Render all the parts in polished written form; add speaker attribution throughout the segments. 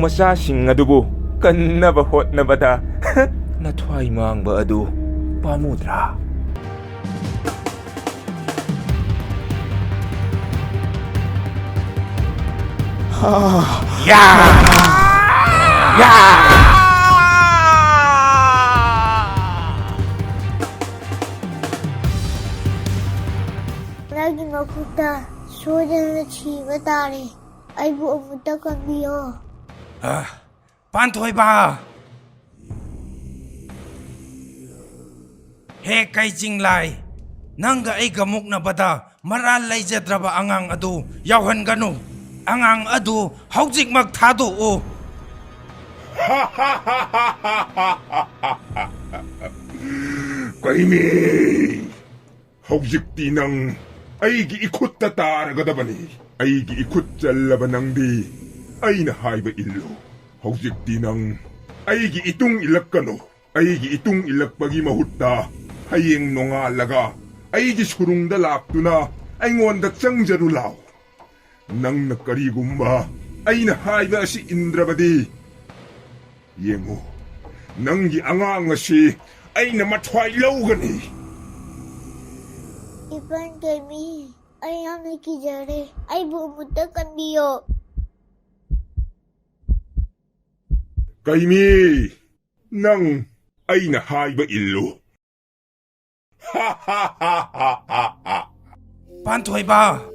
Speaker 1: ꯃꯆꯥꯁꯤꯡ ꯑꯗꯨꯕꯨ ꯀꯟꯅꯕ ꯍꯣꯠꯅꯕꯗ ꯅꯊ꯭ꯋꯥꯏ ꯃꯥꯡꯕ ꯑꯗꯨ ꯄꯥꯝꯃꯨꯗ꯭ꯔꯥ?
Speaker 2: ꯅꯪꯒꯤ ꯃꯈꯨꯠꯇ ꯁꯣꯏꯗꯅ ꯁꯤꯕ ꯇꯥꯔꯦ. ꯑꯩꯕꯨ ꯑꯃꯨꯛꯇ ꯀꯟꯕꯤꯌꯣ.
Speaker 3: ꯄꯥꯟꯊꯣꯏꯕ! ꯍꯦ ꯀꯩꯆꯤꯡꯂꯥꯏ, ꯅꯪꯒ ꯑꯩꯒ ꯃꯨꯛꯅꯕꯗ ꯃꯔꯥꯜ ꯂꯩꯖꯗ꯭ꯔꯕ ꯑꯉꯥꯡ ꯑꯗꯨ ꯌꯥꯎꯍꯟꯒꯅꯨ. ꯑꯉꯥꯡ ꯑꯗꯨ ꯍꯧꯖꯤꯛꯃꯛ ꯊꯥꯗꯣꯛꯎ.
Speaker 4: ꯀꯩꯃꯤ, ꯍꯧꯖꯤꯛꯇꯤ ꯅꯪ ꯑꯩꯒꯤ 이ꯈꯨꯠꯇ ꯇꯥꯔꯒꯗꯕꯅꯤ. ꯑꯩꯒꯤ 이ꯈꯨꯠ ꯆꯜꯂꯕ ꯅꯪꯗꯤ ꯑꯩꯅ ꯍꯥꯏꯕ ꯏꯜꯂꯨ. ꯍꯧꯖꯤꯛꯇꯤ ꯅꯪ ꯑꯩꯒꯤ 이뚱 이ꯜꯂꯛꯀꯅꯨ. ꯑꯩꯒꯤ 이뚱 이ꯜꯂꯛꯄꯒꯤ ꯃꯍꯨꯠꯇ ꯍꯌꯦꯡ ꯅꯣꯡꯉꯥꯜꯂꯒ ꯑꯩꯒꯤ ꯁꯨꯔꯨꯡꯗ ꯂꯥꯛꯇꯨꯅ ꯑꯩꯉꯣꯟꯗ ꯆꯪꯖꯔꯨ ꯂꯥꯎ. ꯅꯪꯅ ꯀꯔꯤꯒꯨꯝꯕ ꯑꯩꯅ ꯍꯥꯏꯕ ꯑꯁꯤ ꯏꯟꯗ꯭ꯔꯕꯗꯤ ꯌꯦꯡꯉꯨ, ꯅꯪꯒꯤ ꯑꯉꯥꯡ ꯑꯁꯤ ꯑꯩꯅ ꯃꯊ꯭ꯋꯥꯏ ꯂꯧꯒꯅꯤ.
Speaker 2: 이번 개미, ꯑꯩ ꯌꯥꯝꯅ ꯀꯤꯖꯔꯦ. ꯑꯩꯕꯨ ꯑꯃꯨꯛꯇ ꯀꯟꯕꯤꯌꯣ.
Speaker 4: ꯀꯩꯃꯤ, ꯅꯪ ꯑꯩꯅ ꯍꯥꯏꯕ ꯏꯜꯂꯨ.
Speaker 3: ꯄꯥꯟꯊꯣꯏꯕ!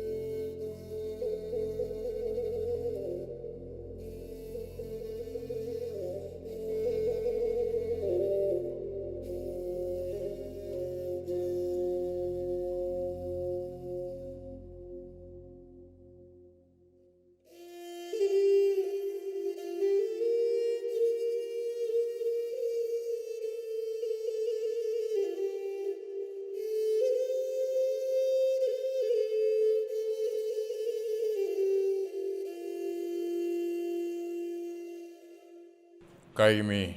Speaker 5: ꯀꯩꯃꯤ,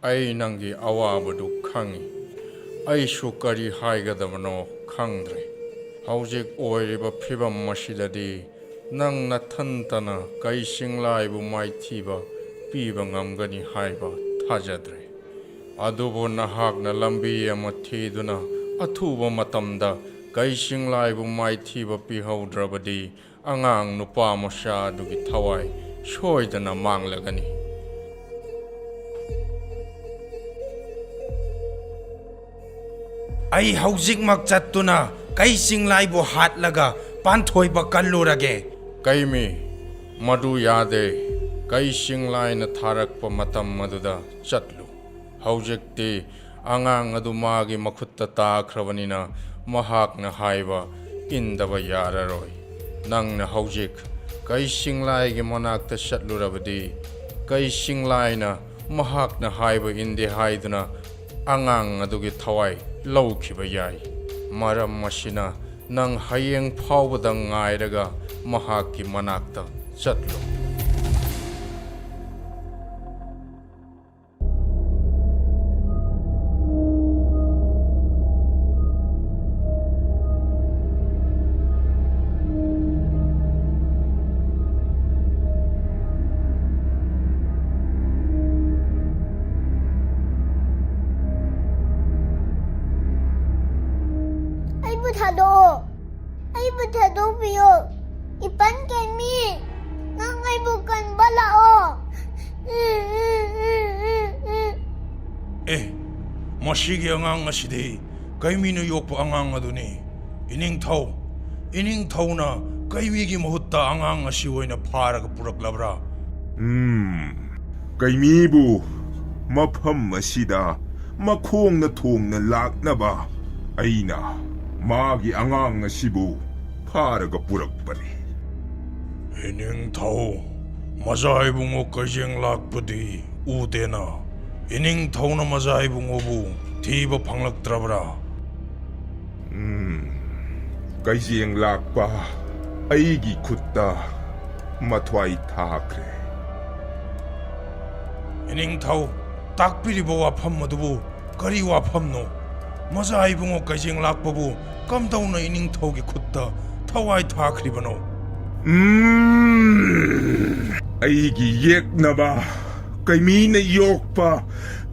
Speaker 5: ꯑꯩ ꯅꯪꯒꯤ ꯑꯋꯥꯕꯗꯨ ꯈꯪꯏ. ꯑꯩꯁꯨ ꯀꯔꯤ ꯍꯥꯏꯒꯗꯕꯅꯣ ꯈꯪꯗ꯭ꯔꯦ. ꯍꯧꯖꯤꯛ ꯑꯣꯏꯔꯤꯕ ꯐꯤꯚꯝ ꯑꯁꯤꯗꯗꯤ ꯅꯪ ꯅꯊꯟꯇꯅ ꯀꯩꯆꯤꯡꯂꯥꯏꯕꯨ ꯃꯥꯏꯊꯤꯕ ꯄꯤꯕ ꯉꯝꯒꯅꯤ ꯍꯥꯏꯕ ꯊꯥꯖꯗ꯭ꯔꯦ. ꯑꯗꯨꯕꯨ ꯅꯍꯥꯛꯅ ꯂꯝꯕꯤ ꯑꯃ ꯊꯤꯗꯨꯅ ꯑꯊꯨꯕ ꯃꯇꯝꯗ ꯀꯩꯆꯤꯡꯂꯥꯏꯕꯨ ꯃꯥꯏꯊꯤꯕ ꯄꯤꯍꯧꯗ꯭ꯔꯕꯗꯤ ꯑꯉꯥꯡ ꯅꯨꯄꯥ ꯃꯆꯥ ꯑꯗꯨꯒꯤ ꯊꯋꯥꯏ ꯁꯣꯏꯗꯅ ꯃꯥꯡꯂꯒꯅꯤ.
Speaker 3: ꯑꯩ ꯍꯧꯖꯤꯛꯃꯛ ꯆꯠꯇꯨꯅ ꯀꯩꯆꯤꯡꯂꯥꯏꯕꯨ ꯍꯥꯠꯂꯒ ꯄꯥꯟꯊꯣꯏꯕ ꯀꯜꯂꯨꯔꯒꯦ.
Speaker 5: ꯀꯩꯃꯤ, ꯃꯗꯨ ꯌꯥꯗꯦ. ꯀꯩꯆꯤꯡꯂꯥꯏꯅ ꯊꯥꯔꯛꯄ ꯃꯇꯝ ꯑꯗꯨꯗ ꯆꯠꯂꯨ. ꯍꯧꯖꯤꯛꯇꯤ ꯑꯉꯥꯡ ꯑꯗꯨ ꯃꯥꯒꯤ ꯃꯈꯨꯠꯇ ꯇꯥꯈ꯭ꯔꯕꯅꯤꯅ ꯃꯍꯥꯛꯅ ꯍꯥꯏꯕ ꯏꯟꯗꯕ ꯌꯥꯔꯔꯣꯏ. ꯅꯪꯅ ꯍꯧꯖꯤꯛ ꯀꯩꯆꯤꯡꯂꯥꯏꯒꯤ ꯃꯅꯥꯛꯇ ꯆꯠꯂꯨꯔꯕꯗꯤ ꯀꯩꯆꯤꯡꯂꯥꯏꯅ ꯃꯍꯥꯛꯅ ꯍꯥꯏꯕ ꯏꯟꯗꯦ ꯍꯥꯏꯗꯨꯅ ꯑꯉꯥꯡ ꯑꯗꯨꯒꯤ ꯊꯋꯥꯏ ꯂꯧꯈꯤꯕ ꯌꯥꯏ. ꯃꯔꯝ ꯑꯁꯤꯅ ꯅꯪ ꯍꯌꯦꯡ ꯐꯥꯎꯕꯗ ꯉꯥꯏꯔꯒ ꯃꯍꯥꯛꯀꯤ ꯃꯅꯥꯛꯇ ꯆꯠꯂꯨ.
Speaker 2: ꯑꯩꯕꯨ ꯊꯥꯗꯣꯛꯑꯣ. ꯑꯩꯕꯨ ꯊꯥꯗꯣꯛꯄꯤꯌꯣ. 이번 개미, ꯅꯪ ꯑꯩꯕꯨ ꯀꯟꯕ ꯂꯥꯛꯑꯣ.
Speaker 3: ꯃꯁꯤꯒꯤ ꯑꯉꯥꯡ ꯑꯁꯤꯗꯤ ꯀꯩꯃꯤꯅ ꯌꯣꯛꯄ ꯑꯉꯥꯡ ꯑꯗꯨꯅꯤ. 이닝ꯊꯧꯅ ꯀꯩꯃꯤꯒꯤ ꯃꯍꯨꯠꯇ ꯑꯉꯥꯡ ꯑꯁꯤ ꯑꯣꯏꯅ ꯐꯥꯔꯒ ꯄꯨꯔꯛꯂꯕ꯭ꯔꯥ?
Speaker 4: ꯀꯩꯃꯤꯕꯨ ꯃꯐꯝ ꯑꯁꯤꯗ ꯃꯈꯣꯡꯅ ꯊꯣꯡꯅ ꯂꯥꯛꯅꯕ ꯑꯩꯅ ꯃꯥꯒꯤ ꯑꯉꯥꯡ ꯑꯁꯤꯕꯨ ꯐꯥꯔꯒ ꯄꯨꯔꯛꯄꯅꯤ.
Speaker 3: 이닝ꯊꯧ, ꯃꯆꯥ ꯏꯕꯨꯡꯉꯣ ꯀꯩꯖꯦꯡ ꯂꯥꯛꯄꯗꯤ ꯎꯗꯦꯅ. 이닝ꯊꯧꯅ ꯃꯆꯥ ꯏꯕꯨꯡꯉꯣꯕꯨ ꯊꯤꯕ ꯐꯪꯂꯛꯇ꯭ꯔꯕ꯭ꯔꯥ?
Speaker 4: ꯀꯩꯖꯦꯡ ꯂꯥꯛꯄ ꯑꯩꯒꯤ ꯈꯨꯠꯇ ꯃꯊ꯭ꯋꯥꯏ ꯊꯥꯈ꯭ꯔꯦ.
Speaker 3: 이닝ꯊꯧ, ꯇꯥꯛꯄꯤꯔꯤꯕ ꯋꯥꯐꯝ ꯑꯗꯨꯕꯨ ꯀꯔꯤ ꯋꯥꯐꯝꯅꯣ? ꯃꯆꯥ 이붕ꯉꯣ ꯀꯩꯖꯦꯡ ꯂꯥꯛꯄꯕꯨ ꯀꯝꯗꯧꯅ 이닝ꯊꯧꯒꯤ ꯈꯨꯠꯇ ꯊꯋꯥꯏ ꯊꯥꯈ꯭ꯔꯤꯕꯅꯣ?
Speaker 4: ꯑꯩꯒꯤ ꯌꯦꯛꯅꯕ ꯀꯩꯃꯤꯅ ꯌꯣꯛꯄ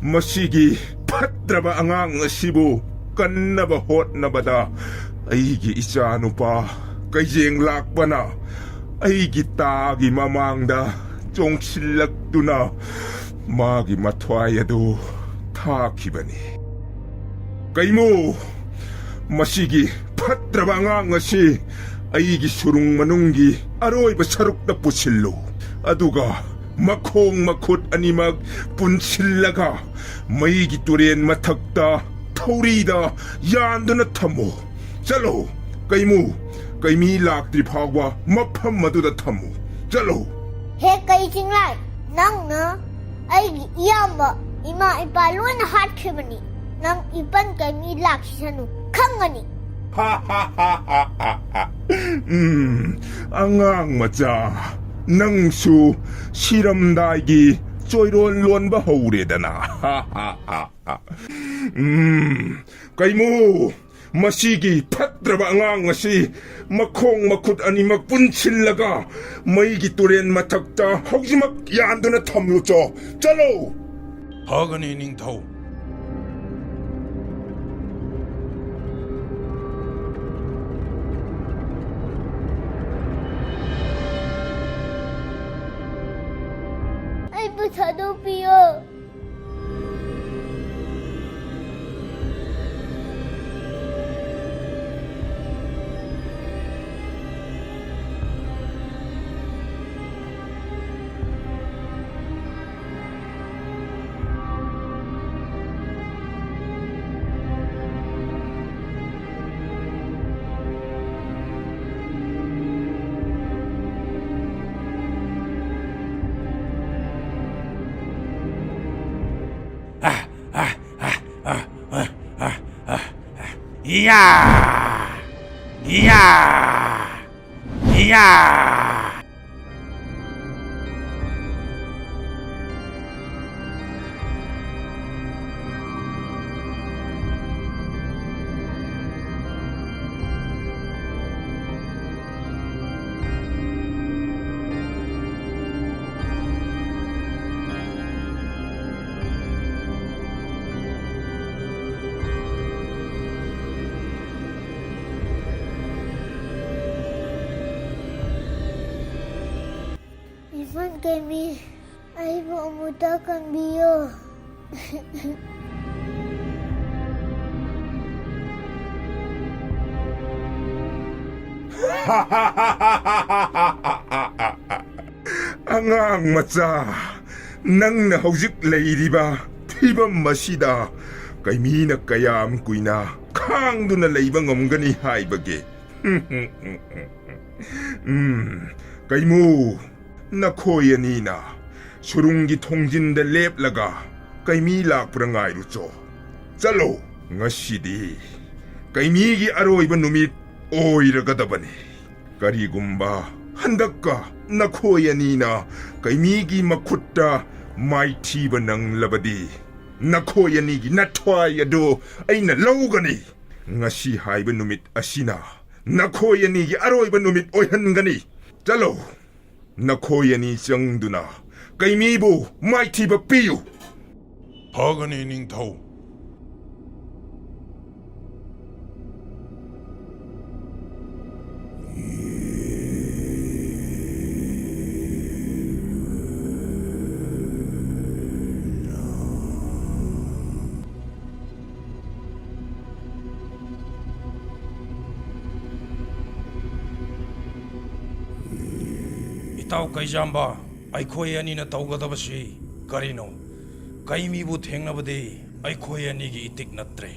Speaker 4: ꯃꯁꯤꯒꯤ ꯐꯠꯇ꯭ꯔꯕ ꯑꯉꯥꯡ ꯑꯁꯤꯕꯨ ꯀꯟꯅꯕ ꯍꯣꯠꯅꯕꯗ ꯑꯩꯒꯤ ꯏꯆꯥꯅꯨꯄꯥ ꯀꯩꯖꯦꯡ ꯂꯥꯛꯄꯅ ꯑꯩꯒꯤ ꯇꯥꯒꯤ ꯃꯃꯥꯡꯗ ꯆꯣꯡꯁꯤꯜꯂꯛꯇꯨꯅ ꯃꯥꯒꯤ ꯃꯊ꯭ꯋꯥꯏ ꯑꯗꯨ ꯊꯥꯈꯤꯕꯅꯤ꯫ ꯀꯩꯃꯨ, ꯃꯁꯤꯒꯤ ꯐꯠꯇ꯭ꯔꯕ ꯑꯉꯥꯡ ꯑꯁꯤ ꯑꯩꯒꯤ ꯁꯨꯔꯨꯡ ꯃꯅꯨꯡꯒꯤ ꯑꯔꯣꯏꯕ ꯁꯔꯨꯛꯇ ꯄꯨꯁꯤꯜꯂꯨ, ꯑꯗꯨꯒ ꯃꯈꯣꯡ ꯃꯈꯨꯠ ꯑꯅꯤꯃꯛ ꯄꯨꯟꯁꯤꯜꯂꯒ ꯃꯩꯒꯤ ꯇꯨꯔꯦꯟ ꯃꯊꯛꯇ ꯊꯧꯔꯤꯗ ꯌꯥꯟꯗꯨꯅ ꯊꯝꯃꯨ꯫ ꯆꯠꯂꯣ ꯀꯩꯃꯨ, ꯀꯩꯃꯤ ꯂꯥꯛꯇ꯭ꯔꯤ ꯐꯥꯎꯕ ꯃꯐꯝ ꯑꯗꯨꯗ ꯊꯝꯃꯨ꯫ ꯆꯠꯂꯣ꯫
Speaker 2: ꯍꯦ ꯀꯩꯆꯤꯡꯂꯥꯏ, ꯅꯪꯅ ꯑꯩꯒꯤ ꯏꯌꯥꯝꯕ ꯏꯃꯥ ꯏꯄꯥ ꯂꯣꯏꯅ ꯍꯥꯠꯈꯤꯕꯅꯤ꯫ ꯅꯪ ꯏꯄꯟ ꯀꯩꯃꯤ ꯂꯥꯛꯈꯤꯁꯅꯨ, ꯈꯪꯒꯅꯤ꯫
Speaker 4: ꯑꯉꯥꯡ ꯃꯆꯥ, ꯅꯪꯁꯨ ꯁꯤꯔꯝꯗꯥꯏꯒꯤ ꯆꯣꯏꯔꯣꯟ ꯂꯣꯟꯕ ꯍꯧꯔꯦꯗꯅ꯫ ꯀꯩꯃꯨ, ꯃꯁꯤꯒꯤ ꯐꯠꯇ꯭ꯔꯕ ꯑꯉꯥꯡ ꯑꯁꯤ ꯃꯈꯣꯡ ꯃꯈꯨꯠ ꯑꯅꯤꯃꯛ ꯄꯨꯟꯁꯤꯜꯂꯒ ꯃꯩꯒꯤ ꯇꯨꯔꯦꯟ ꯃꯊꯛꯇ ꯍꯧꯖꯤꯛꯃꯛ ꯌꯥꯟꯗꯨꯅ ꯊꯝꯂꯨꯆꯣ꯫ ꯆꯠꯂꯣ꯫
Speaker 3: ꯐꯒꯅꯤ ꯅꯤꯡꯊꯧ꯫
Speaker 2: ꯑꯩꯕꯨ ꯊꯥꯗꯣꯛꯄꯤꯌꯣ꯫
Speaker 3: Ya! Ya! Ya!
Speaker 2: 이번 게임이 아이고 무다간 미요.
Speaker 4: ꯑꯉꯥꯡ ꯃꯆꯥ, ꯅꯪꯅ ꯍꯧꯖꯤꯛ ꯂꯩꯔꯤꯕ ꯐꯤꯕꯝ ꯑꯁꯤꯗ ꯀꯩꯃꯤꯅ ꯀꯌꯥꯝ ꯀꯨꯏꯅ ꯈꯥꯡꯗꯨꯅ ꯂꯩꯕ ꯉꯝꯒꯅꯤ ꯍꯥꯏꯕꯒꯦ? ꯀꯩꯃꯨ, ꯅꯈꯣꯏ ꯑꯅꯤꯅ ꯁꯨꯔꯨꯡꯒꯤ ꯊꯣꯡꯖꯤꯟꯗ ꯂꯦꯞꯂꯒ ꯀꯩꯃꯤ ꯂꯥꯛꯄ꯭ꯔ ꯉꯥꯏꯔꯨꯆꯣ꯫ ꯆꯠꯂꯣ꯫ ꯉꯁꯤꯗꯤ ꯀꯩꯃꯤꯒꯤ ꯑꯔꯣꯏꯕ ꯅꯨꯃꯤꯠ ꯑꯣꯏꯔꯒꯗꯕꯅꯤ꯫ ꯀꯔꯤꯒꯨꯝꯕ ꯍꯟꯗꯛꯀ ꯅꯈꯣꯏ ꯑꯅꯤꯅ ꯀꯩꯃꯤꯒꯤ ꯃꯈꯨꯠꯇ ꯃꯥꯏꯊꯤꯕ ꯅꯪꯂꯕꯗꯤ ꯅꯈꯣꯏ ꯑꯅꯤꯒꯤ ꯅꯊ꯭ꯋꯥꯏ ꯑꯗꯨ ꯑꯩꯅ ꯂꯧꯒꯅꯤ꯫ ꯉꯁꯤ ꯍꯥꯏꯕ ꯅꯨꯃꯤꯠ ꯑꯁꯤꯅ ꯅꯈꯣꯏ ꯑꯅꯤꯒꯤ ꯑꯔꯣꯏꯕ ꯅꯨꯃꯤꯠ ꯑꯣꯏꯍꯟꯒꯅꯤ꯫ ꯆꯠꯂꯣ꯫ ꯅꯈꯣꯏ ꯑꯅꯤ ꯆꯪꯗꯨꯅ ꯀꯩꯃꯤꯕꯨ ꯃꯥꯏꯊꯤꯕ ꯄꯤꯌꯨ꯫
Speaker 3: ꯐꯒꯅꯤ ꯅꯤꯡꯊꯧ꯫ ꯏꯇꯥꯎ ꯀꯩꯖꯥꯝꯕ, ꯑꯩꯈꯣꯏ ꯑꯅꯤꯅ ꯇꯧꯒꯗꯕꯁꯤ ꯀꯔꯤꯅꯣ? ꯀꯩꯃꯤꯕꯨ ꯊꯦꯡꯅꯕꯗꯤ ꯑꯩꯈꯣꯏ ꯑꯅꯤꯒꯤ ꯏꯇꯤꯛ ꯅꯠꯇ꯭ꯔꯦ꯫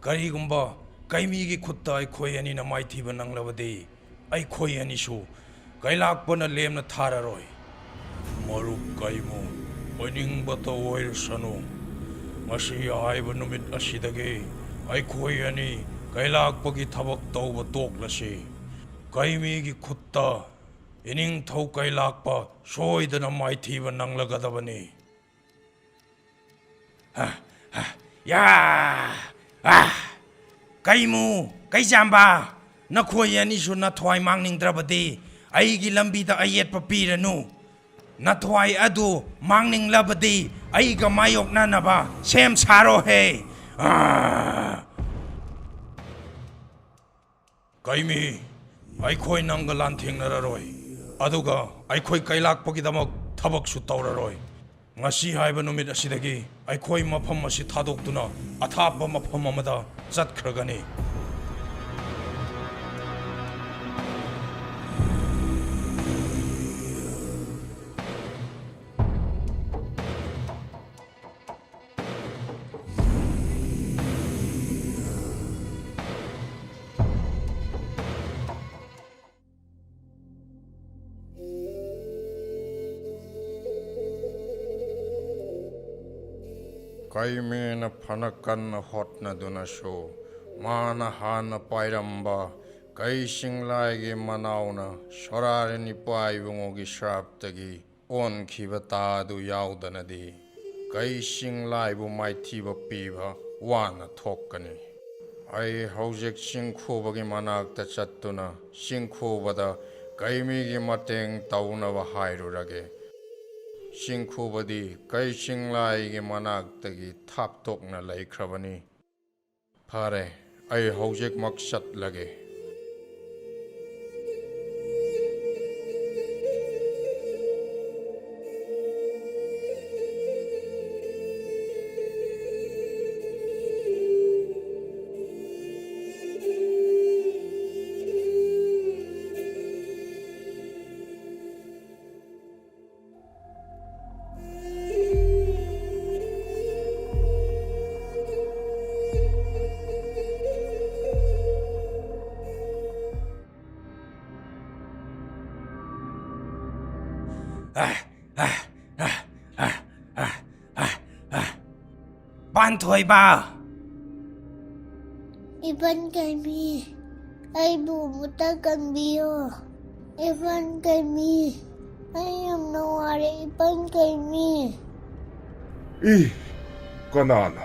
Speaker 3: ꯀꯔꯤꯒꯨꯝꯕ ꯀꯩꯃꯤꯒꯤ ꯈꯨꯠꯇ ꯑꯩꯈꯣꯏ ꯑꯅꯤꯅ ꯃꯥꯏꯊꯤꯕ ꯅꯪꯂꯕꯗꯤ ꯑꯩꯈꯣꯏ ꯑꯅꯤꯁꯨ ꯀꯩꯂꯥꯛꯄꯅ ꯂꯦꯝꯅ ꯊꯥꯔꯔꯣꯏ꯫ ꯃꯔꯨꯞ ꯀꯩꯃꯨ, ꯑꯣꯏꯅꯤꯡꯕꯇ ꯑꯣꯏꯔꯁꯅꯨ, ꯉꯁꯤ ꯍꯥꯏꯕ ꯅꯨꯃꯤꯠ ꯑꯁꯤꯗꯒꯤ ꯑꯩꯈꯣꯏ ꯑꯅꯤ ꯀꯩꯂꯥꯛꯄꯒꯤ ꯊꯕꯛ ꯇꯧꯕ ꯇꯣꯛꯂꯁꯤ꯫ ꯀꯩꯃꯤꯒꯤ ꯈꯨꯠꯇ ꯏꯅꯤꯡꯊꯧ ꯀꯩꯂꯥꯛꯄ ꯁꯣꯏꯗꯅ ꯃꯥꯏꯊꯤꯕ ꯅꯪꯂꯒꯗꯕꯅꯤ꯫ ꯀꯩꯃꯨ, ꯀꯩꯖꯥꯝꯕ, ꯅꯈꯣꯏ ꯑꯅꯤꯁꯨ ꯅꯊ꯭ꯋꯥꯏ ꯃꯥꯡꯅꯤꯡꯗ꯭ꯔꯕꯗꯤ ꯑꯩꯒꯤ ꯂꯝꯕꯤꯗ ꯑꯌꯦꯠꯄ ꯄꯤꯔꯅꯨ꯫ nathwai adu mangning labadi aiga mayok nanaba sem saro he kaimi aikhoi nangga lan thengnararoi aduga aikhoi kailak pagidamak thabak su tawraroi ngasi haiba numit asidagi aikhoi mafam asi thadokduna athapa mafam amada chatkhraगani
Speaker 5: kaimena phanakan hotna duna sho mana hana pairamba kaising laige manauna shorareni paibungogi shraptagi on khibata du yaudanadi kaising laibu maithiba piba wana thokani ai hojek singkhobagi manakta chattuna singkhobada kaimigi mateng taunaba hairurage Singkhubadi kai singlai ge manak tagi thap tok na lai khrabani phare ai hojek maksat lage
Speaker 3: Banthoi ba
Speaker 2: Iban kami ay bumutakan biyo. Iban kami ay ang nawari. Iban kami.
Speaker 4: kanana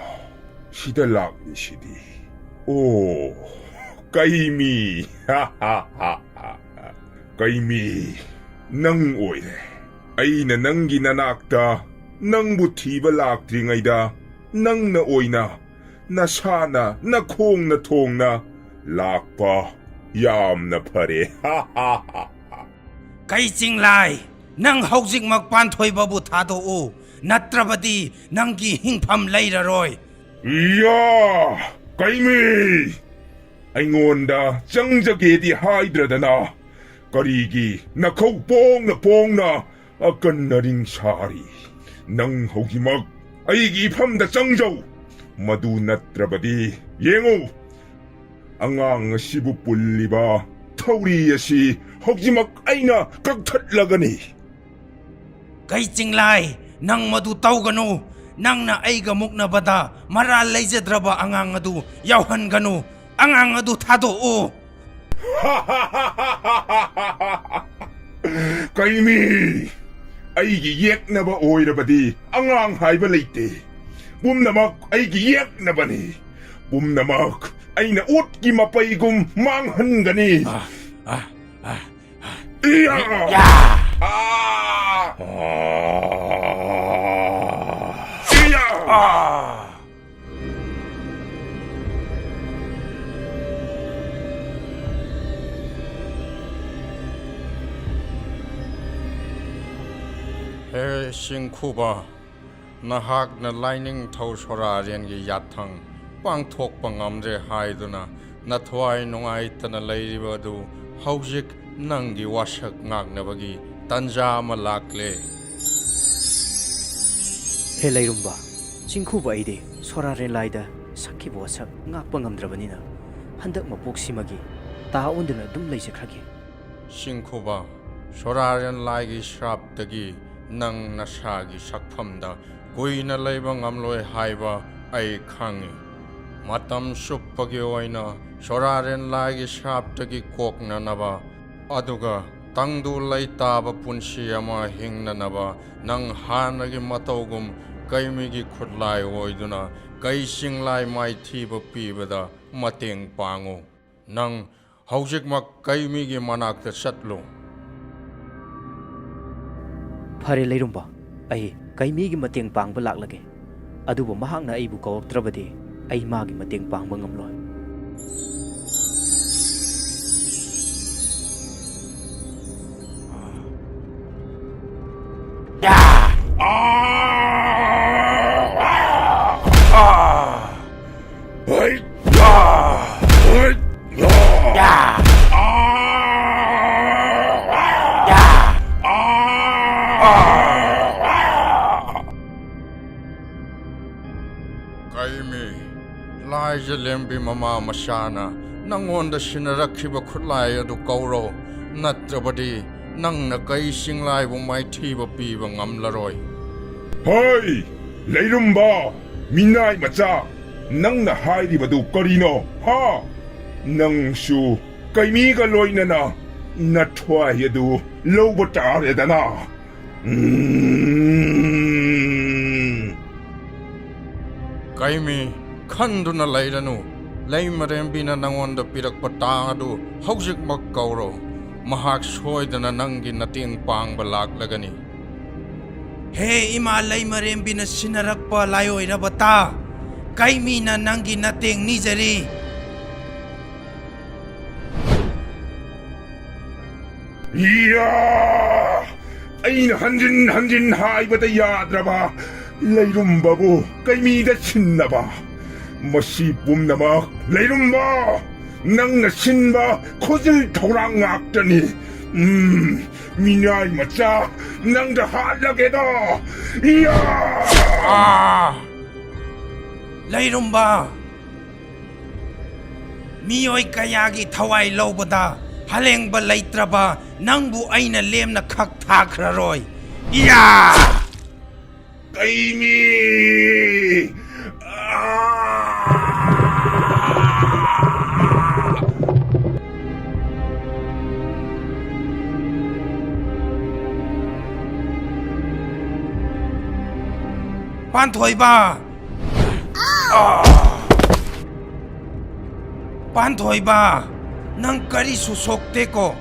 Speaker 4: 시달락니 시디 오 까이미 하하하하 까이미 năng 오이래 아이나 낭기 나낙다 낭부 티바 락드링아이다 낭나 오이나 나사나 나콩나 통나 락바 얌나 파레 하하하
Speaker 3: kai singlai nang hojik mak banthoi babu thado o natrabadi nanggi hingpham leiraroi
Speaker 4: 이야 까이미 아잉온다 짱자게디 하이드라다나 까리기 나코 뽕나 아깐나링 사리 낭 호기막 아이기 팜다 짱자우 마두 나트라바디 예งู앙앙 시부 뿔리바 타우리야시 호기막 아이나 깍탈라가니
Speaker 3: kai singlai nang madu tawganu nang na aiga mukna bada maral leijadraba angang adu yauhan ganu angang adu thado o
Speaker 4: 까이미 아이기 예약나바 오이라바디 앙앙 하이바 레이테 붐나막 아이기 예약나바니 붐나막 아이나 옷기 마빠이금 망한가니 이야
Speaker 3: 야
Speaker 4: 이야
Speaker 5: he singkhuba nahak na lining thau sorarian gi yathang pangthok pangamre haiduna nathwai nungai tana leiriba du hojik nangi wasak ngagnabagi tanja ma lakle
Speaker 6: 해 레이룸바 징쿠바 아이디 소라렌 라이다 사키보 와삭 ngakpa ngamdrabanina handak mapoksimagi taondna dum leijekhragi
Speaker 5: singkhuba sorarian laigi shraptagi nang nasagi sakphamda goina leiba ngamloi haiba ai khangi matam suppagi oina soraren laigi shraptagi kokna naba aduga tangdu leitaba punsi ama hingna naba nang hanagi matogum kaimigi khutlai oiduna kaisinglai mai thiba pibada mateng pangu nang haujikmak kaimigi manakta chatlu
Speaker 6: ꯐꯔꯦ ꯂꯩꯔꯨꯝꯕ ꯑꯩ ꯀꯩꯃꯤꯒꯤ ꯃꯇꯦꯡ ꯄꯥꯡꯕ ꯂꯥꯛꯂꯒꯦ ꯑꯗꯨꯕꯨ ꯃꯍꯥꯛꯅ ꯑꯩꯕꯨ ꯀꯧꯔꯛꯇ꯭ꯔꯕꯗꯤ ꯑꯩ ꯃꯥꯒꯤ ꯃꯇꯦꯡ ꯄꯥꯡꯕ ꯉꯝꯂꯣꯏ
Speaker 5: Kaimi, Laija Lembi Mama Mashana, Nangonda Shinarakiba Kutlai adu Kauro, Natrabadi, Nang Nakai Singlai Wumai Tiba Piba Ngamlaroi.
Speaker 4: Hey! Leirumba! Minai macha! Nang na hairibadu karino, ha! Nang shu, kaimiga loinana, natwayadu, lobotaredana.
Speaker 5: Kaimi, Kanduna Laidanu, Laimarembina Nangonda Pirak Patadu, Hausik Makauro, Mahak Soidana Nangi Nating Pang Balak Lagani.
Speaker 3: He ima laimarembi na sinarakpa layo irabata. Kaimi na nangi nating nizari.
Speaker 4: Yeah! Aina hanjin haibata yadraba. Leirumbabu, kaimida chinnaba. Masi bumnamak, Leirumba! Nang na sinba, kozil torang aktani. Minay macha, nang da halageda. Yeah!
Speaker 3: Lairumba. Miyoy kayagi thawai lobada. Haleng ba laitraba. Nangbu ay na lem na kaktakraroy. Yeah!
Speaker 4: Kaimi!
Speaker 3: Pantoiba! Pantoiba! Nang kari susokte ko.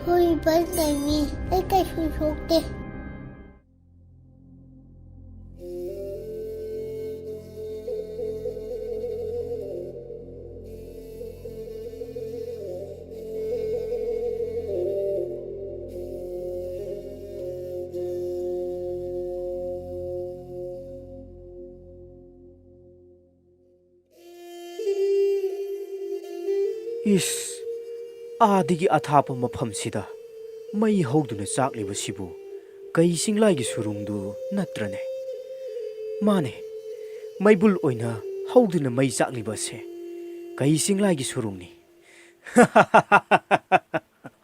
Speaker 2: Hoy, bal kaimi. Ay kay susukte.
Speaker 6: Is aadigi athapa mafamsida mai hogduna chaklibasibu kai singlai surungdu natrane mane maibul oina hogduna mai chaklibase kai singlai surungni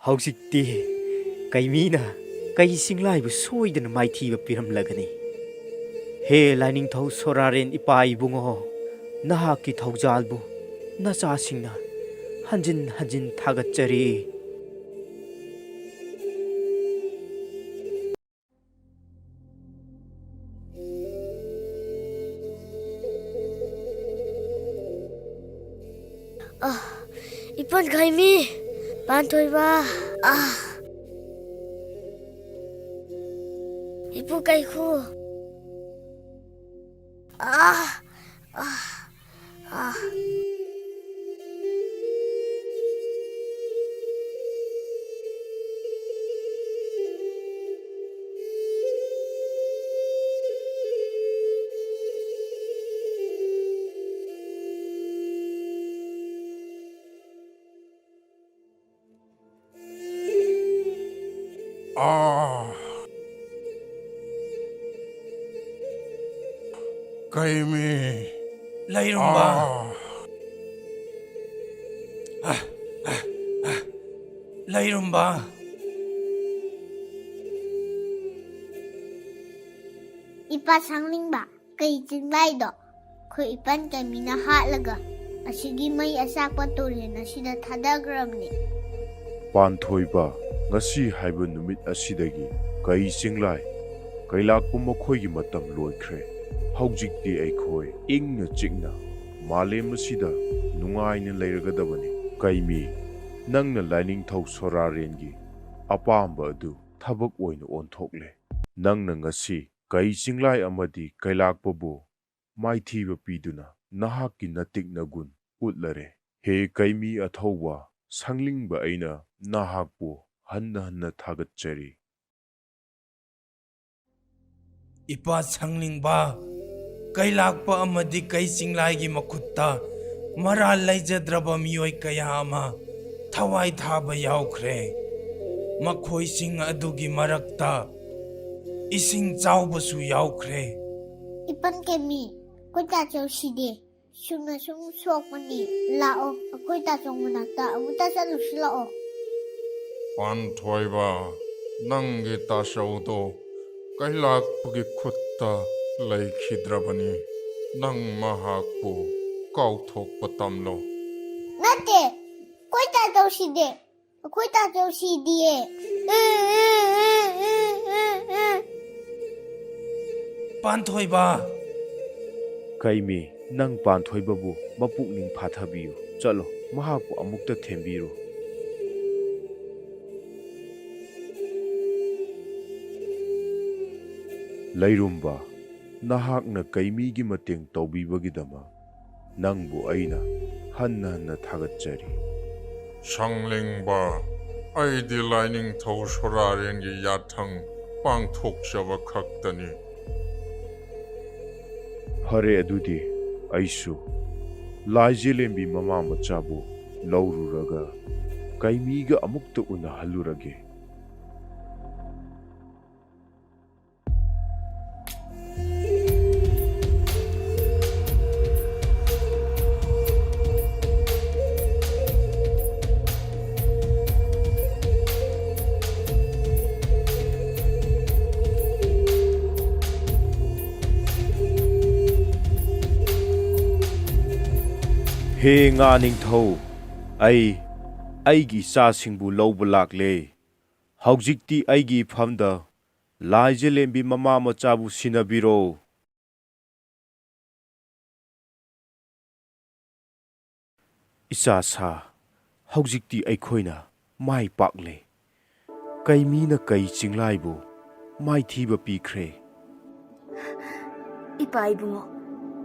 Speaker 6: hausikti kaimina kai singlai bu soidana maithiba piramlagani he lining thau soraren ipai bungo nahaki thaujalbu nacha singna 한진 타gatchari
Speaker 2: 이번 가임이 반토이바 이번 가이고
Speaker 5: Kaimi,
Speaker 3: Lairumba. Lairumba.
Speaker 2: 이빠 상링바 kay jinglaido khoi ipan kamina hatlaga asigi mai asakpa toren asida thadagramni
Speaker 7: Panthoiba ngasi haiba numit asidagi kai singlai kailakpu mokhoigi matam loikhre haujikti aikhoi ingna chikna malem asida nungaina leiragadabani kaimi nangna lining thau sorarengi apamba adu thabak oina onthokle ꯅꯪꯅ ꯉꯁꯤ ꯀꯩ ꯆꯤꯡꯂꯥꯏ ꯑꯃꯗꯤ ꯀꯩꯂꯥꯛꯄꯕꯨ ꯃꯥꯏꯊꯤꯕ ꯄꯤꯗꯨꯅ ꯅꯍꯥꯛꯀꯤ ꯅꯇꯤꯛ ꯅꯒꯨꯟ ꯎꯠꯂꯔꯦ꯫ ꯍꯦ ꯀꯩꯃꯤ ꯑꯊꯧꯕ ꯁꯪꯂꯤꯡꯕ ꯑꯩꯅ ꯅꯍꯥꯛꯄꯨ ꯍꯟꯅ ꯍꯟꯅ ꯊꯥꯒꯠꯆꯔꯤ꯫
Speaker 3: ꯏꯄꯥ ꯁꯪꯂꯤꯡꯕ ꯀꯩꯂꯥꯛꯄ ꯑꯃꯗꯤ ꯀꯩ ꯆꯤꯡꯂꯥꯏꯒꯤ ꯃꯈꯨꯠꯇ ꯃꯔꯥꯜ ꯂꯩꯖꯗ꯭ꯔꯕ ꯃꯤꯑꯣꯏ ꯀꯌꯥ ꯑꯃ ꯊꯋꯥꯏ ꯊꯥꯕ ꯌꯥꯎꯈ꯭ꯔꯦ꯫ ꯃꯈꯣꯏꯁꯤꯡ ꯑꯗꯨꯒꯤ ꯃꯔꯛꯇ ꯏꯁꯤꯡ ꯆꯥꯎꯕꯁꯨ ꯌꯥꯎꯈ꯭ꯔꯦ꯫
Speaker 2: Ipan kami, ako'y tatsaw sidi. Suna sumuswak ni lao. Ako'y tatsaw managta. Amo tatsaw lao.
Speaker 5: ꯄꯥꯟꯊꯣꯏꯕ ꯅꯪꯒꯤ ꯇꯥꯁꯧꯗꯣ ꯀꯩꯂꯥꯛꯄꯒꯤ ꯈꯨꯠꯇ ꯂꯩꯈꯤꯗ꯭ꯔꯕꯅꯤ꯫ ꯅꯪ ꯃꯍꯥꯛꯄꯨ ꯀꯥꯎꯊꯣꯛꯄ ꯇꯝꯂꯣ꯫
Speaker 2: Nate! Ako'y tatsaw sidi. Ako'y tatsaw sidi eh.
Speaker 3: ꯄꯥꯟꯊꯣꯏꯕ
Speaker 7: ꯀꯩꯃꯤ ꯅꯪ ꯄꯥꯟꯊꯣꯏꯕꯕꯨ ꯃꯄꯨꯛꯅꯤꯡ ꯐꯥꯊꯕꯤꯌꯨ꯫ ꯆꯠꯂꯣ ꯃꯍꯥꯛꯄꯨ ꯑꯃꯨꯛꯇ ꯊꯦꯝꯕꯤꯔꯨ꯫ ꯂꯩꯔꯨꯝꯕ ꯅꯍꯥꯛꯅ ꯀꯩꯃꯤꯒꯤ ꯃꯇꯦꯡ ꯇꯧꯕꯤꯕꯒꯤꯗꯃꯛ ꯅꯪꯕꯨ ꯑꯩꯅ ꯍꯟꯅ ꯍꯟꯅ ꯊꯥꯒꯠꯆꯔꯤ꯫
Speaker 5: ꯁꯪꯂꯤꯡꯕ ꯑꯩꯗꯤ ꯂꯥꯏꯅꯤꯡꯊꯧ ꯁꯣꯔꯥꯔꯦꯟꯒꯤ ꯌꯥꯊꯪ ꯄꯥꯡꯊꯣꯛꯆꯕ ꯈꯛꯇꯅꯤ꯫
Speaker 7: ꯐꯔꯦ ꯑꯗꯨꯗꯤ ꯑꯩꯁꯨ ꯂꯥꯏꯖꯦꯂꯦꯝꯕꯤ ꯃꯃꯥ ꯃꯆꯥꯕꯨ ꯂꯧꯔꯨꯔꯒ ꯀꯩꯃꯤꯒ ꯑꯃꯨꯛꯇ ꯎꯅꯍꯜꯂꯨꯔꯒꯦ꯫ ꯍꯦ ꯉꯥ ꯅꯤꯡꯊꯧ, ꯑꯩꯒꯤ ꯏꯆꯥꯁꯤꯡꯕꯨ ꯂꯧꯕ ꯂꯥꯛꯂꯦ꯫ ꯍꯧꯖꯤꯛꯇꯤ ꯑꯩꯒꯤ ꯏꯐꯝꯗ ꯂꯥꯏꯖꯦꯂꯦꯝꯕꯤ ꯃꯃꯥ ꯃꯆꯥꯕꯨ ꯁꯤꯟꯅꯕꯤꯔꯣ꯫ ꯏꯆꯥꯁꯥ, ꯍꯧꯖꯤꯛꯇꯤ ꯑꯩꯈꯣꯏꯅ ꯃꯥꯏ ꯄꯥꯛꯂꯦ꯫ ꯀꯩꯃꯤꯅ ꯀꯩ ꯆꯤꯡꯂꯥꯏꯕꯨ ꯃꯥꯏꯊꯤꯕ ꯄꯤꯈ꯭ꯔꯦ꯫
Speaker 8: ꯏꯄꯥ ꯏꯕꯨꯡꯉꯣ,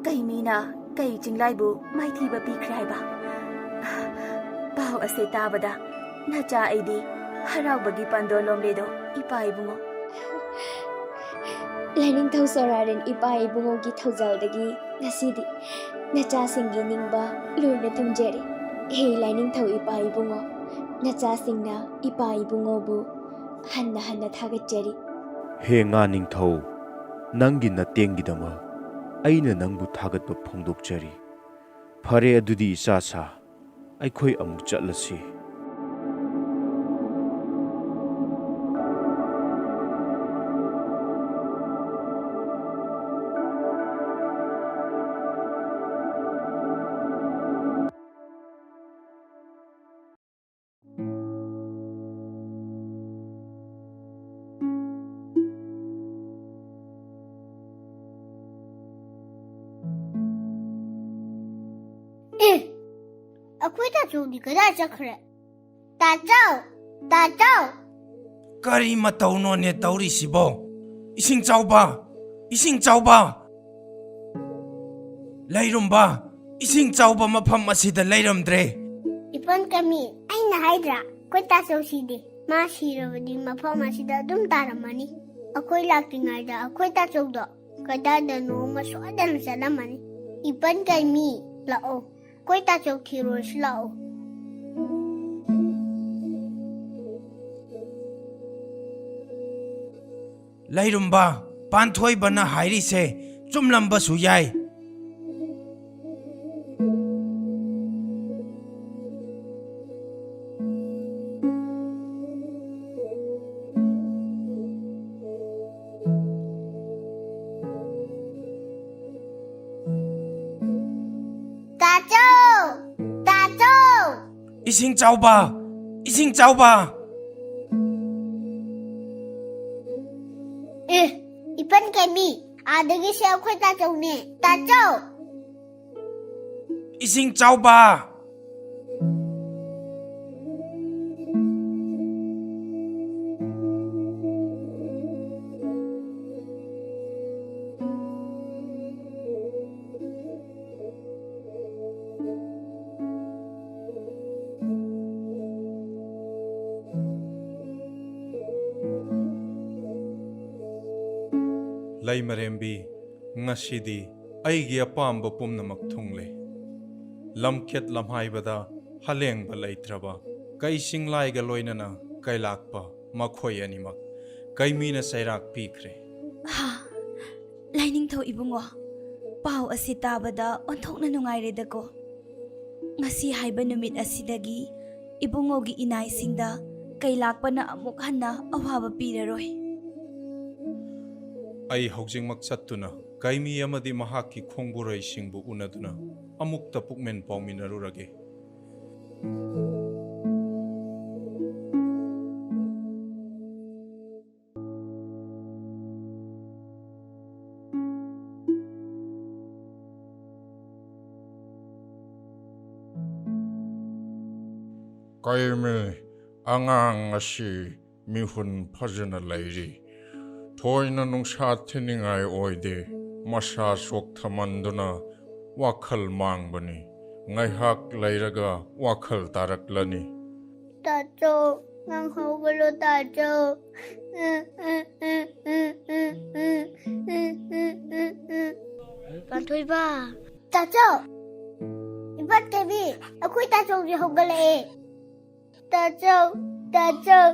Speaker 8: ꯀꯩꯃꯤꯅ ꯀꯩ ꯆꯤꯡꯂꯥꯏꯕꯨ ꯃꯥꯏꯊꯤꯕ ꯄꯤꯈ꯭ꯔꯦ ꯍꯥꯏꯕ ꯄꯥꯎ ꯑꯁꯦ ꯇꯥꯕꯗ ꯅꯆꯥ ꯑꯩꯗꯤ ꯍꯔꯥꯎꯕꯒꯤ ꯄꯥꯟꯗꯣꯜ ꯂꯣꯝꯂꯦꯗꯣ ꯏꯄꯥ ꯏꯕꯨꯡꯉꯣ꯫
Speaker 9: ꯂꯥꯏꯅꯤꯡꯊꯧ ꯁꯣꯔꯥꯔꯦꯟ ꯏꯄꯥ ꯏꯕꯨꯡꯉꯣꯒꯤ ꯊꯧꯖꯥꯜꯗꯒꯤ ꯉꯁꯤꯗꯤ ꯅꯆꯥꯁꯤꯡꯒꯤ ꯅꯤꯡꯕ ꯂꯣꯏꯅ ꯊꯨꯡꯖꯔꯦ꯫ ꯍꯦ ꯂꯥꯏꯅꯤꯡꯊꯧ ꯏꯄꯥ ꯏꯕꯨꯡꯉꯣ, ꯅꯆꯥꯁꯤꯡꯅ ꯏꯄꯥ ꯏꯕꯨꯡꯉꯣꯕꯨ ꯍꯟꯅ ꯍꯟꯅ ꯊꯥꯒꯠꯆꯔꯤ꯫
Speaker 7: ꯍꯦ ꯉꯥ ꯅꯤꯡꯊꯧ, ꯅꯪꯒꯤ ꯅꯇꯦꯡꯒꯤꯗꯃꯛ ꯑꯩꯅ ꯅꯪꯕꯨ ꯊꯥꯒꯠꯄ ꯐꯣꯡꯗꯣꯛꯆꯔꯤ꯫ ꯐꯔꯦ ꯑꯗꯨꯗꯤ ꯏꯆꯥꯁꯥ, ꯑꯩꯈꯣꯏ ꯑꯃꯨꯛ ꯆꯠꯂꯁꯤ꯫
Speaker 2: Ako'y tatsaw di kada chakre. Tatsaw! Tatsaw!
Speaker 3: ꯀꯔꯤ ꯃꯇꯧꯅꯣꯅꯦ ꯇꯧꯔꯤꯁꯤꯕꯣ? ꯏꯁꯤꯡ ꯆꯥꯎꯕ! ꯏꯁꯤꯡ ꯆꯥꯎꯕ! ꯂꯩꯔꯨꯝꯕ, ꯏꯁꯤꯡ ꯆꯥꯎꯕ ꯃꯐꯝ ꯑꯁꯤꯗ ꯂꯩꯔꯝꯗ꯭ꯔꯦ꯫
Speaker 2: Ipan kami, aina haidra. Ako'y tatsaw sidi. Masirabadi mapam asida adum taramani. Ako'y laktingayda, ako'y tatsaw do. Kadada no maswadan sa lamani. Ipan kami, lao. Ako'y tatsaw kiros lao.
Speaker 3: ꯂꯩꯔꯨꯝꯕ, ꯄꯥꯟꯊꯣꯏꯕꯅ ꯍꯥꯏꯔꯤꯁꯦ ꯆꯨꯝꯂꯝꯕꯁꯨ ꯌꯥꯏ꯫
Speaker 2: Tatsaw! Tatsaw!
Speaker 3: Ising chauba! Ising chauba!
Speaker 2: Ipan kami, adagi siya ako'y tatsaw ni. Tatsaw!
Speaker 3: Ising chauba!
Speaker 5: ꯂꯩꯃꯔꯦꯝꯕꯤ ꯉꯁꯤꯗꯤ ꯑꯩꯒꯤ ꯑꯄꯥꯝꯕ ꯄꯨꯝꯅꯃꯛ ꯊꯨꯡꯂꯦ ꯂꯝꯈꯦꯠ ꯂꯝꯍꯥꯏꯕꯗ ꯍꯂꯦꯡꯕ ꯂꯩꯇ꯭ꯔꯕ ꯀꯩꯁꯤꯡꯂꯥꯏꯒ ꯂꯣꯏꯅꯅ ꯀꯩꯂꯥꯛꯄ ꯃꯈꯣꯏ ꯑꯅꯤꯃꯛ ꯀꯩꯃꯤꯅ ꯆꯩꯔꯥꯛ ꯄꯤꯈ꯭ꯔꯦ
Speaker 8: ꯂꯥꯏꯅꯤꯡꯊꯧ ꯏꯕꯨꯡꯉꯣ ꯄꯥꯎ ꯑꯁꯤ ꯇꯥꯕꯗ ꯑꯣꯟꯊꯣꯛꯅ ꯅꯨꯡꯉꯥꯏꯔꯦꯗꯀꯣ ꯉꯁꯤ ꯍꯥꯏꯕ ꯅꯨꯃꯤꯠ ꯑꯁꯤꯗꯒꯤ ꯏꯕꯨꯡꯉꯣꯒꯤ ꯏꯅꯥꯏꯁꯤꯡꯗ ꯀꯩꯂꯥꯛꯄꯅ ꯑꯃꯨꯛ ꯍꯟꯅ ꯑꯋꯥꯕ ꯄꯤꯔꯔꯣꯏ
Speaker 5: ꯑꯩ ꯍꯧꯖꯤꯛꯃꯛ ꯆꯠꯇꯨꯅ ꯀꯩꯃꯤ ꯑꯃꯗꯤ ꯃꯍꯥꯛꯀꯤ ꯈꯣꯡꯕꯨꯔꯩꯁꯤꯡꯕꯨ ꯎꯅꯗꯨꯅ ꯑꯃꯨꯛꯇ ꯄꯨꯛꯃꯦꯟ ꯄꯥꯎꯃꯤꯟꯅꯔꯨꯔꯒꯦ ꯀꯩꯃꯤ ꯑꯉꯥꯡ ꯑꯁꯤ ꯃꯤꯍꯨꯟ ꯐꯖꯅ ꯂꯩꯔꯤ ꯊꯣꯏꯅ ꯅꯨꯡꯁꯥ ꯊꯤꯅꯤꯡꯉꯥꯏ ꯑꯣꯏꯗꯦ ꯃꯁꯥ ꯆꯣꯛꯊꯃꯟꯗꯨꯅ ꯋꯥꯈꯜ ꯃꯥꯡꯕꯅꯤ ꯉꯥꯏꯍꯥꯛ ꯂꯩꯔꯒ ꯋꯥꯈꯜ ꯇꯥꯔꯛꯂꯅꯤ
Speaker 2: ꯇꯥꯆꯧ ꯅꯪ ꯍꯧꯒꯠꯂꯣ ꯇꯥꯆꯧ ꯄꯥꯟꯊꯣꯏꯕ ꯇꯥꯆꯧ ꯏꯄꯥꯠꯀꯩꯕꯤ ꯑꯩꯈꯣꯏ ꯇꯥꯆꯧꯁꯦ ꯍꯧꯒꯠꯂꯛꯑꯦ ꯇꯥꯆꯧ ꯇꯥꯆꯧ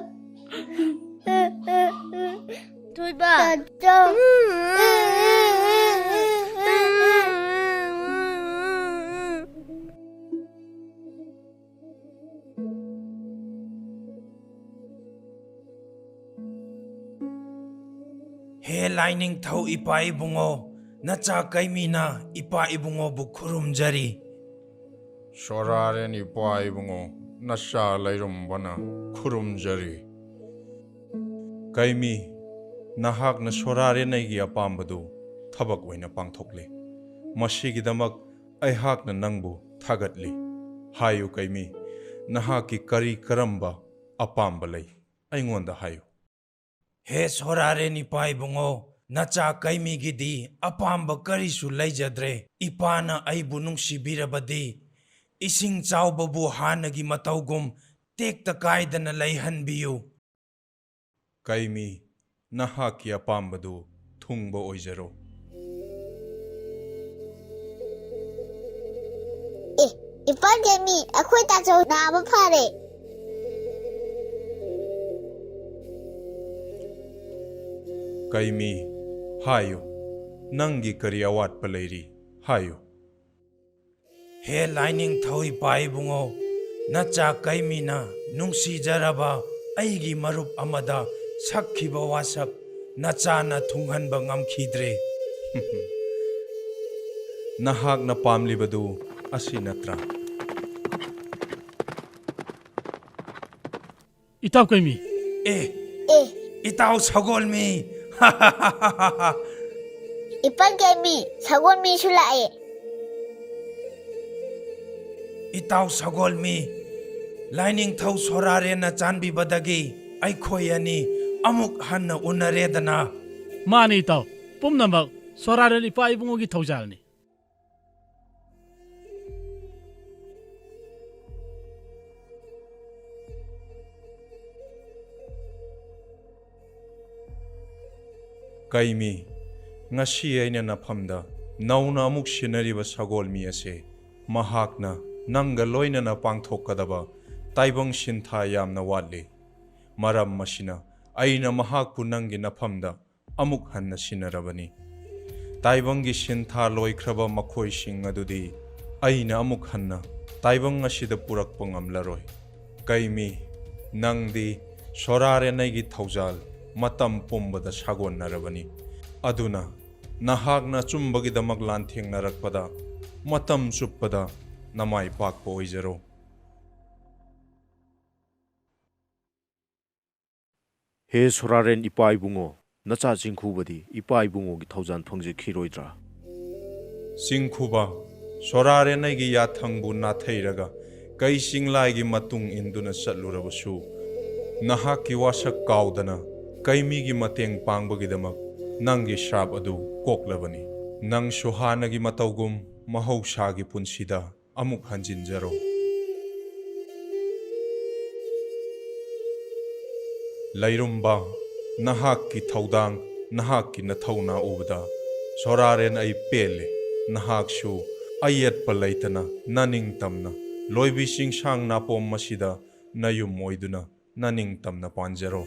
Speaker 2: ꯊꯣꯏꯕ ꯇꯥꯆꯧ
Speaker 3: ꯍꯦ ꯂꯥꯏꯅꯤꯡꯊꯧ ꯏꯄꯥ ꯏꯕꯨꯡꯉꯣ ꯅꯆꯥ ꯀꯩꯃꯤꯅ ꯏꯄꯥ ꯏꯕꯨꯡꯉꯣꯕꯨ ꯈꯨꯔꯨꯝꯖꯔꯤ
Speaker 5: ꯁꯣꯔꯥꯔꯦꯟ ꯏꯄꯥ ꯏꯕꯨꯡꯉꯣ ꯅꯆꯥ ꯂꯩꯔꯨꯝꯕꯅ ꯈꯨꯔꯨꯝꯖꯔꯤ ꯀꯩꯃꯤ ꯅꯍꯥꯛꯅ ꯁꯣꯔꯥꯔꯦꯟ ꯑꯩꯒꯤ ꯑꯄꯥꯝꯕꯗꯨ ꯊꯕꯛ ꯑꯣꯏꯅ ꯄꯥꯡꯊꯣꯛꯂꯤ ꯃꯁꯤꯒꯤꯗꯃꯛ ꯑꯩꯍꯥꯛꯅ ꯅꯪꯕꯨ ꯊꯥꯒꯠꯂꯤ ꯍꯥꯏꯌꯨ ꯀꯩꯃꯤ ꯅꯍꯥꯛꯀꯤ ꯀꯔꯤ ꯀꯔꯝꯕ ꯑꯄꯥꯝꯕ ꯂꯩ ꯑꯩꯉꯣꯟꯗ ꯍꯥꯏꯌꯨ
Speaker 3: ꯍꯦ ꯁꯣꯔꯥꯔꯦꯟ ꯏꯄꯥ ꯏꯕꯨꯡꯉꯣ ꯅꯆꯥ ꯀꯩꯃꯤꯒꯤꯗꯤ ꯑꯄꯥꯝꯕ ꯀꯔꯤꯁꯨ ꯂꯩꯖꯗ꯭ꯔꯦ ꯏꯄꯥꯅ ꯑꯩꯕꯨ ꯅꯨꯡꯁꯤꯕꯤꯔꯕꯗꯤ ꯏꯁꯤꯡ ꯆꯥꯎꯕꯕꯨ ꯍꯥꯟꯅꯒꯤ ꯃꯇꯧꯒꯨꯝ ꯇꯦꯛꯇ ꯀꯥꯏꯗꯅ ꯂꯩꯍꯟꯕꯤꯌꯨ
Speaker 5: ꯀꯩꯃꯤ ꯅꯍꯥꯛꯀꯤ ꯑꯄꯥꯝꯕꯗꯨ ꯊꯨꯡꯕ ꯑꯣꯏꯖꯔꯣ
Speaker 2: ꯏꯄꯥꯠꯀꯩꯕꯤ ꯑꯩꯈꯣꯏ ꯇꯥꯆꯧ ꯅꯥꯕ ꯐꯔꯦ
Speaker 5: ꯀꯩꯃꯤ ꯍꯥꯏꯌꯨ ꯅꯪꯒꯤ ꯀꯔꯤ ꯑꯋꯥꯠꯄ ꯂꯩꯔꯤ ꯍꯥꯏꯌꯨ
Speaker 3: ꯍꯦ ꯂꯥꯏꯅꯤꯡꯊꯧ ꯏꯄꯥ ꯏꯕꯨꯡꯉꯣ ꯅꯆꯥ ꯀꯩꯃꯤꯅ ꯅꯨꯡꯁꯤꯖꯔꯕ ꯑꯩꯒꯤ ꯃꯔꯨꯞ ꯑꯃꯗ ꯁꯛꯈꯤꯕ ꯋꯥꯁꯛ ꯅꯆꯥꯅ ꯊꯨꯡꯍꯟꯕ ꯉꯝꯈꯤꯗ꯭ꯔꯦ
Speaker 5: ꯅꯍꯥꯛꯅ ꯄꯥꯝꯂꯤꯕꯗꯨ ꯑꯁꯤ ꯅꯠꯇ꯭ꯔꯥ
Speaker 10: ꯏꯇꯥꯎ ꯀꯩꯃꯤ
Speaker 3: ꯑꯦ ꯏꯇꯥꯎ ꯁꯒꯣꯜꯃꯤ
Speaker 2: 이빨개미 사골미 슐라에
Speaker 3: 이따우 사골미 라이닝ꯊꯧ 소라레나 짠비바다기 아이코야니 아묵 한나 우나레다나
Speaker 10: 마니 이따우 뽐나막 소라렌 이빠 이붕어기 터우자니
Speaker 5: ꯀꯩꯃꯤ ꯉꯁꯤ ꯑꯩꯅ ꯅꯐꯝꯗ ꯅꯧꯅ ꯑꯃꯨꯛ ꯁꯤꯟꯅꯔꯤꯕ ꯁꯒꯣꯜꯃꯤ ꯑꯁꯤ ꯃꯍꯥꯛꯅ ꯅꯪꯒ ꯂꯣꯏꯅꯅ ꯄꯥꯡꯊꯣꯛꯀꯗꯕ ꯇꯥꯏꯕꯪ ꯁꯤꯟꯊꯥ ꯌꯥꯝꯅ ꯋꯥꯠꯂꯤ ꯃꯔꯝ ꯑꯁꯤꯅ ꯑꯩꯅ ꯃꯍꯥꯛꯄꯨ ꯅꯪꯒꯤ ꯅꯐꯝꯗ ꯑꯃꯨꯛ ꯍꯟꯅ ꯁꯤꯟꯅꯔꯕꯅꯤ ꯇꯥꯏꯕꯪꯒꯤ ꯁꯤꯟꯊꯥ ꯂꯣꯏꯈ꯭ꯔꯕ ꯃꯈꯣꯏꯁꯤꯡ ꯑꯗꯨꯗꯤ ꯑꯩꯅ ꯑꯃꯨꯛ ꯍꯟꯅ ꯇꯥꯏꯕꯪ ꯑꯁꯤꯗ ꯄꯨꯔꯛꯄ ꯉꯝꯂꯔꯣꯏ ꯀꯩꯃꯤ ꯅꯪꯗꯤ ꯁꯣꯔꯥꯔꯦꯟ ꯑꯩꯒꯤ ꯊꯧꯖꯥꯜ ꯃꯇꯝ ꯄꯨꯝꯕꯗ ꯁꯥꯒꯣꯟꯅꯔꯕꯅꯤ ꯑꯗꯨꯅ ꯅꯍꯥꯛꯅ ꯆꯨꯝꯕꯒꯤꯗꯃꯛ ꯂꯥꯟꯊꯦꯡꯅꯔꯛꯄꯗ ꯃꯇꯝ ꯆꯨꯞꯄꯗ ꯅꯃꯥꯏ ꯄꯥꯛꯄ ꯑꯣꯏꯖꯔꯣ
Speaker 7: ꯍꯦ ꯁꯣꯔꯥꯔꯦꯟ ꯏꯄꯥ ꯏꯕꯨꯡꯉꯣ ꯅꯆꯥ ꯆꯤꯡꯈꯨꯕꯗꯤ ꯏꯄꯥ ꯏꯕꯨꯡꯉꯣꯒꯤ ꯊꯧꯖꯥꯟ ꯐꯪꯖꯈꯤꯔꯣꯏꯗ꯭ꯔꯥ
Speaker 5: ꯆꯤꯡꯈꯨꯕ ꯁꯣꯔꯥꯔꯦꯟ ꯑꯩꯒꯤ ꯌꯥꯊꯪꯕꯨ ꯅꯥꯊꯩꯔꯒ ꯀꯩ ꯆꯤꯡꯂꯥꯏꯒꯤ ꯃꯇꯨꯡ ꯏꯟꯗꯨꯅ ꯆꯠꯂꯨꯔꯕꯁꯨ ꯅꯍꯥꯛꯀꯤ ꯋꯥꯁꯛ ꯀꯥꯎꯗꯅ ꯀꯩꯃꯤꯒꯤ ꯃꯇꯦꯡ ꯄꯥꯡꯕꯒꯤꯗꯃꯛ ꯅꯪꯒꯤ ꯁ꯭ꯔꯥꯞ ꯑꯗꯨ ꯀꯣꯛꯂꯕꯅꯤ ꯅꯪꯁꯨ ꯍꯥꯟꯅꯒꯤ ꯃꯇꯧꯒꯨꯝ ꯃꯍꯧꯁꯥꯒꯤ ꯄꯨꯟꯁꯤꯗ ꯑꯃꯨꯛ ꯍꯟꯖꯤꯟꯖꯔꯣ ꯂꯩꯔꯨꯝꯕ ꯅꯍꯥꯛꯀꯤ ꯊꯧꯗꯥꯡ ꯅꯍꯥꯛꯀꯤ ꯅꯊꯧꯅꯥ ꯎꯕꯗ ꯁꯣꯔꯥꯔꯦꯟ ꯑꯩ ꯄꯦꯜꯂꯦ ꯅꯍꯥꯛꯁꯨ ꯑꯌꯦꯠꯄ ꯂꯩꯇꯅ ꯅꯅꯤꯡꯇꯝꯅ ꯂꯣꯏꯕꯤ ꯆꯤꯡꯁꯥꯡ ꯅꯥꯄꯣꯝ ꯃꯁꯤꯗ ꯅꯌꯨꯝ ꯑꯣꯏꯗꯨꯅ ꯅꯅꯤꯡꯇꯝꯅ ꯄꯥꯟꯖꯔꯣ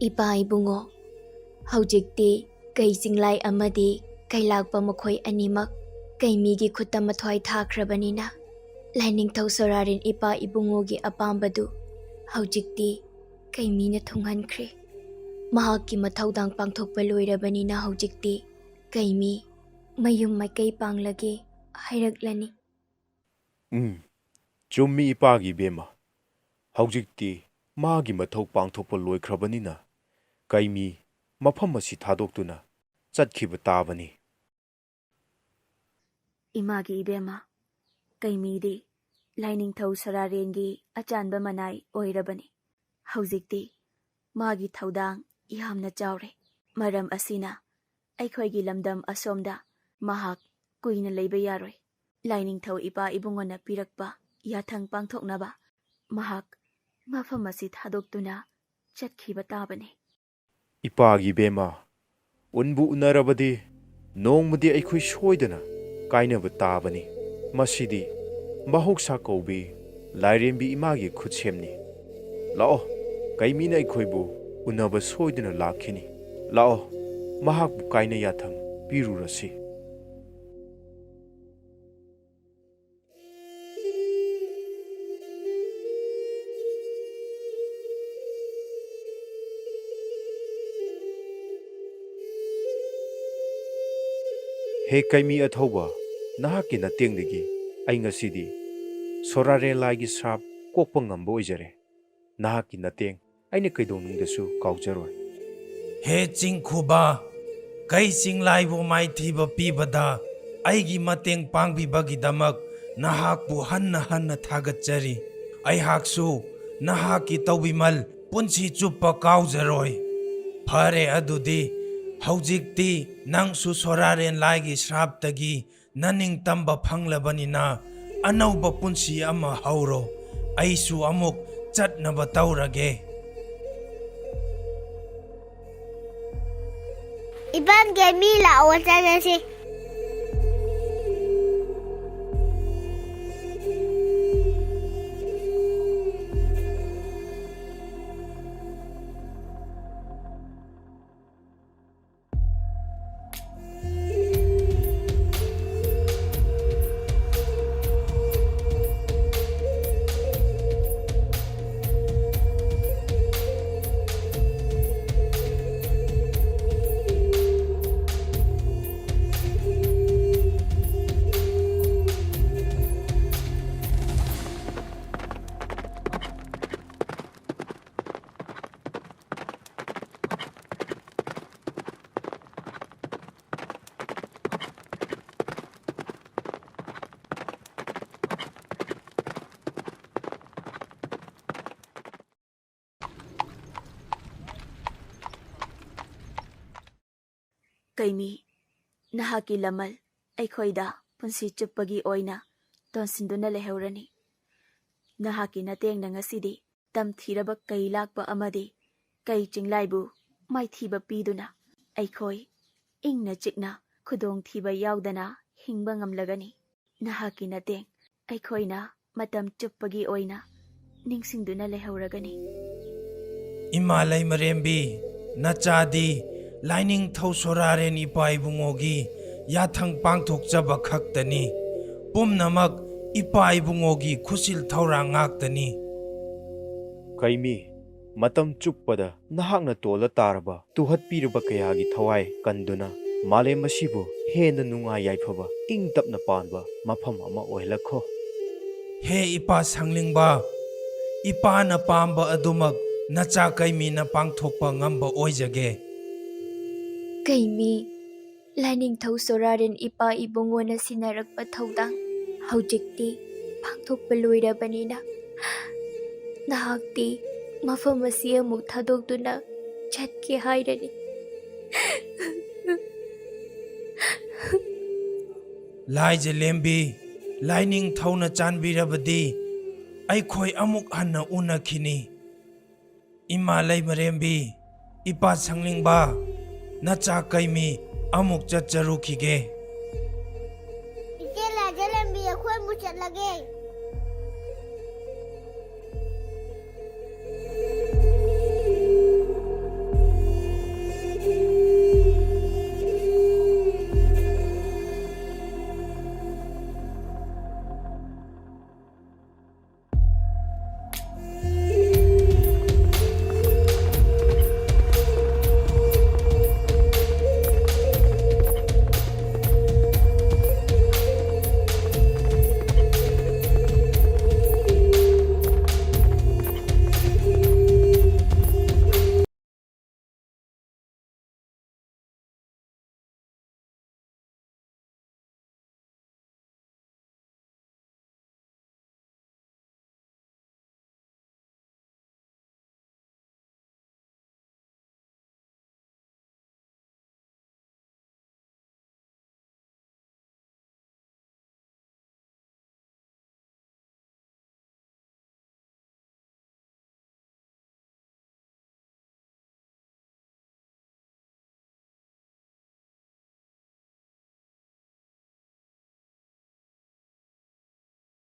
Speaker 9: Ipa ibungo, haujikti kay singlay amadi kay lagpa makoy animak kay migi kuta mathoy thakrabanina. Laining thaw sorarin ipa ibungo gi apambadu, haujikti kay mina thunghankre. Mahaki mathaudang pangthokpa loirabanina haujikti kay mi mayum maikay panglage hairaglani.
Speaker 7: Chummi ipagi bema. Haujikti magi mathau pangthokpa loikhrabanina. Kaimi mafam asi thadoktuna chatkhiba tabani.
Speaker 8: Imagi ibema, kaimidi, laining thaw sararengi achanba manay oirabani. Haujikti, magi thaudang ihamna chawre. Maram asina, aikhoigi lamdam asomda, mahak kuina leiba yaroy. Laining thaw ipa ibungona pirakpa, yathang pangthoknaba, mahak mafam asi thadoktuna chatkhiba tabani.
Speaker 7: Ipagi bema. Unbu unarabadi nongmadi aikhoi soidana kainaba tabani. Masidi mahoksa kaubi lairembi imagi khutsemni. Lao kaimina aikhoibu unaba soidana lakhini. Lao mahakbu kaina yatham pirurasi. He kaimi athauba nahaki natengdagi ai ngasidi sorare laigi srap kokpa ngamba oijare nahaki nateng aina kaidonungdasu kaujaroi
Speaker 3: He Chingkhuba, kay singlaibu maithiba pibada aigi mateng pangbibagidamak nahakbu hanna thagatjari. Aihaksu nahaki tawbimal punsi chuppa kaujaroi. Phare adudi haujikti nangsu soraren laigi shraptagi naning tamba phanglabanina anauba punsi ama hauro. Aisu amuk chatnaba taurage.
Speaker 2: Iban gemi la awatagasi.
Speaker 8: Kaimi, nahaki lamal, aikhoida, punsi chuppagi oina, tonsinduna leheurani. Nahaki nateng na ngasidi, tamthiraba kay lakpa amadi, kay chinglaibu, may thiba piduna, aikhoi, ingna chikna, khudong thiba yaudana, hingba ngamlagani. Nahaki nateng, aikhoina, matam chuppagi oina, ningsingduna leheuragani.
Speaker 3: Imalay marembi, nachadi, Laining thaw soraren ipa ibungogi yathang pangthokjaba khaktani pumnamak ipa ibungogi khusil thaurang ngaktani
Speaker 7: kaimi matam chuppada nahakna tola taraba tuhatpiraba kayagi thawai kanduna male masibu hena nunga yaifaba ingtapna panba mafam ama oilakho
Speaker 3: He ipa sanglingba ipa na pamba adumak nacha kaimi na pangthokpa ngamba oijage
Speaker 9: Kaimi, laining thaw soraren ipa ibungo na sinarakpa thawdang, ꯍꯧꯖꯤꯛꯇꯤ ꯄꯥꯡꯊꯣꯛꯄ ꯂꯣꯏꯔꯕꯅꯤꯅ ꯅꯍꯥꯛꯇꯤ ꯃꯐꯝ ꯑꯁꯤ ꯑꯃꯨꯛ ꯊꯥꯗꯣꯛꯇꯨꯅ ꯆꯠꯀꯦ ꯍꯥꯏꯔꯅꯤ꯫
Speaker 3: ꯂꯥꯏꯖ ꯂꯦꯝꯕꯤ ꯂꯥꯏꯅꯤꯡ ꯊꯧꯅ ꯆꯥꯟꯕꯤꯔꯕꯗꯤ ꯑꯩꯈꯣꯏ ꯑꯃꯨꯛ ꯍꯟꯅ ꯎꯅꯈꯤꯅꯤ꯫ ꯏꯃꯥ ꯂꯩꯃꯔꯦꯝꯕꯤ, ꯏꯄꯥ ꯁꯪꯂꯤꯡꯕ, ꯅꯆꯥ ꯀꯩꯃꯤ ꯑꯃꯨꯛ ꯆꯠꯆꯔꯨꯈꯤꯒꯦ꯫
Speaker 2: ꯏꯆꯦ ꯂꯥꯏꯖ ꯂꯦꯝꯕꯤ ꯑꯩꯈꯣꯏ ꯑꯃꯨꯛ ꯆꯠꯂꯒꯦ꯫